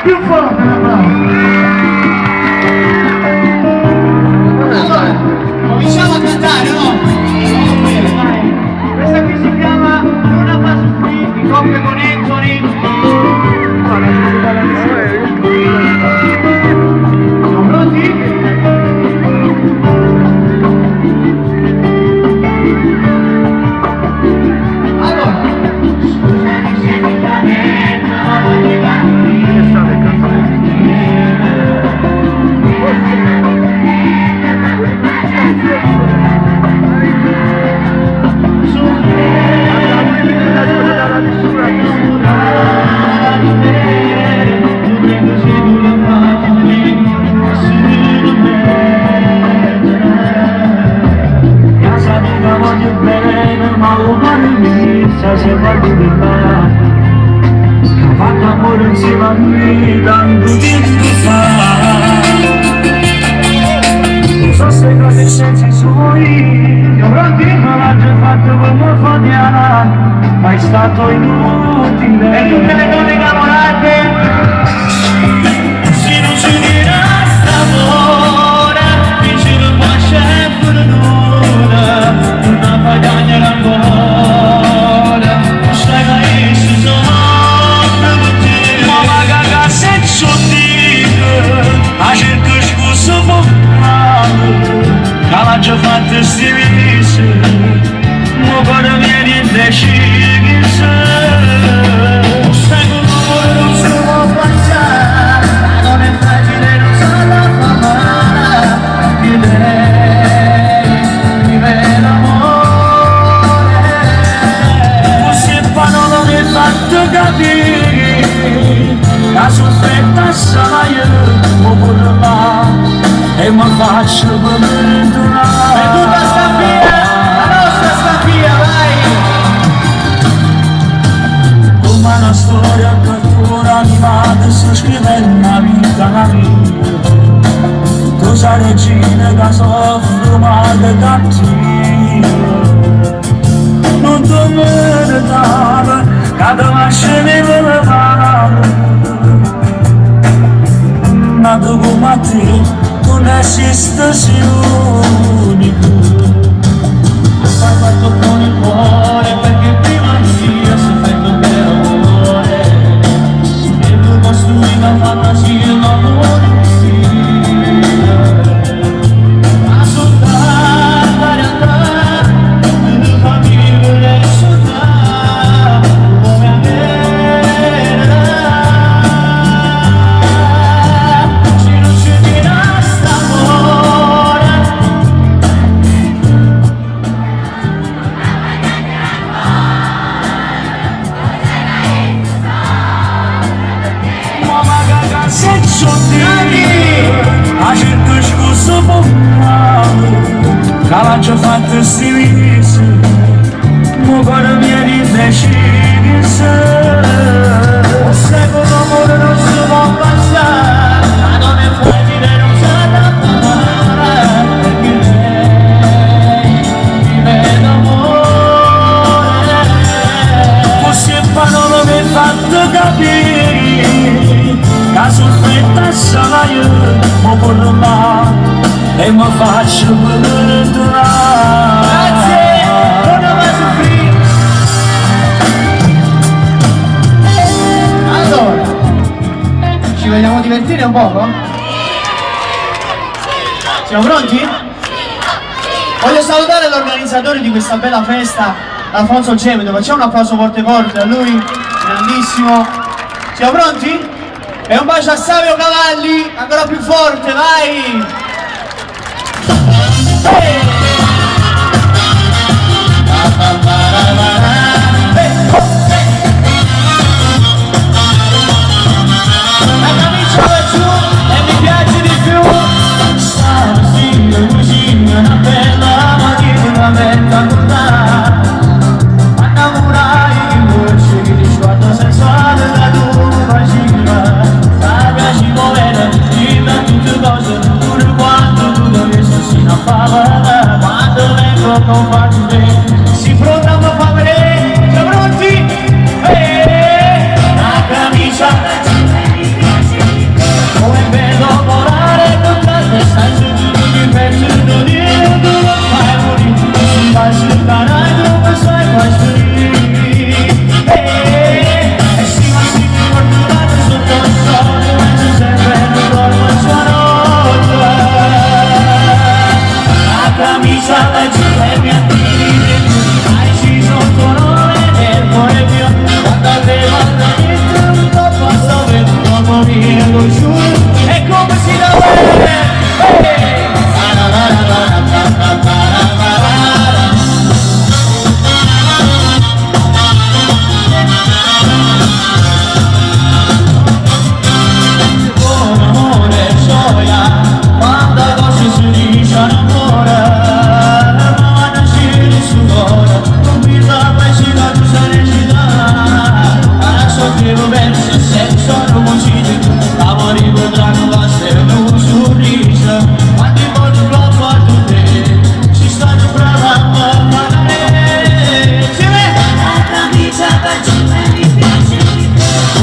Più forte l'applauso. Allora, cominciamo a cantare, no? Questa qui si chiama Luna Pass Free di coppia con Anthony. Siamo pronti? Fatto amore insieme a me tanto tempo fa. Non so se cose senza i suoi. Siamo pronti? Ma l'ha già fatto come fogliana, ma è stato inutile. E tutte le donne innamorate, se non ci dirà st'amore, vicino a c'è pure nulla, una pagagna l'amore, stai mai si sono. Acerca scusa cala già fatta sti visi, ma cuore viene indeciso. Sai con l'amore non si può passare, non è facile, non sa la fama, di lei vive l'amore. Forse poi non mi hai fatto capire, la sofferta sarà io. E mi faccio perdonare. è tutta Stampia, la nostra Stampia, vai! Come una storia a cartone animata si scrive una vita mia. Tu sei regina che soffre ma che cattiva. Non ti meritava che ti lasciavi le mani. Nato come te non esiste unico. Fai fatto con il cuore perché prima mia si fatto per amore e tu costruì una fantasia l'amore a soltanto andare tu fammi vivere soltanto come a me. Acerca scusa cala già fatta sti visi, ma cuore viene indeciso. Se con l'amore non si può passare, ma non è facile, non sa da fare, perché lei vive d'amore. Forse poi non mi hai fatto capire, la sofferta sarà io, ma pure là. E mi faccio perdonare. Grazie, Luna Pass Free. Allora, ci vogliamo divertire un poco? Siamo pronti? Voglio salutare l'organizzatore di questa bella festa, Alfonso Gemedo. Facciamo un applauso forte forte a lui, grandissimo. Siamo pronti? E un bacio a Savio Cavalli, ancora più forte, vai! La camicia va giù e mi piace di più. Sì, così, una bella mattina metta a innamorai di voce che ti sguardo sensuale da tua pagina. La piaci muovere, dimmi tutte cose, pure quando tu dovessi si nappava. Quando vengo con facile, si pronta per far vedere. Siamo pronti? La camicia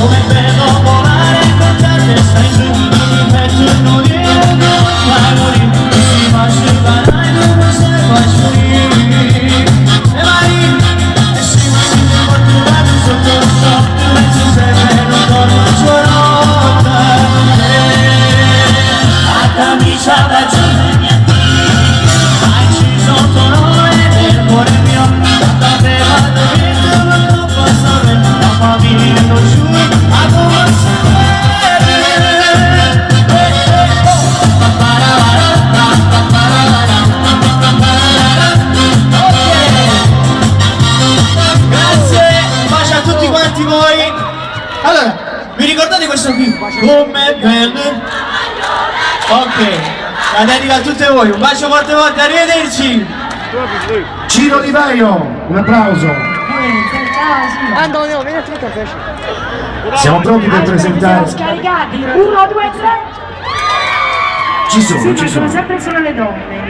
Come è bello volare con te a testa in giù, mi metto in morire, vai morire, si va scivolare, non se ne fa scivolare. E vai, e si va sempre fortunato sotto il sotto, penso sempre non dormo il suo notte. La camicia da giù, hai inciso il tuo nome nel cuore mio, tanta bella dentro, ma non posso vedere, la famiglia non giù. Voi allora vi ricordate questo qui? Come bello? Ok, la dedica a tutte voi, un bacio forte forte, arrivederci. Ciro Di Vaio, un applauso. Antonio, vieni a te. Siamo pronti per presentare. Scaricati, 1, 2, 3. Ci sono, ci Sono sono. sempre solo le donne.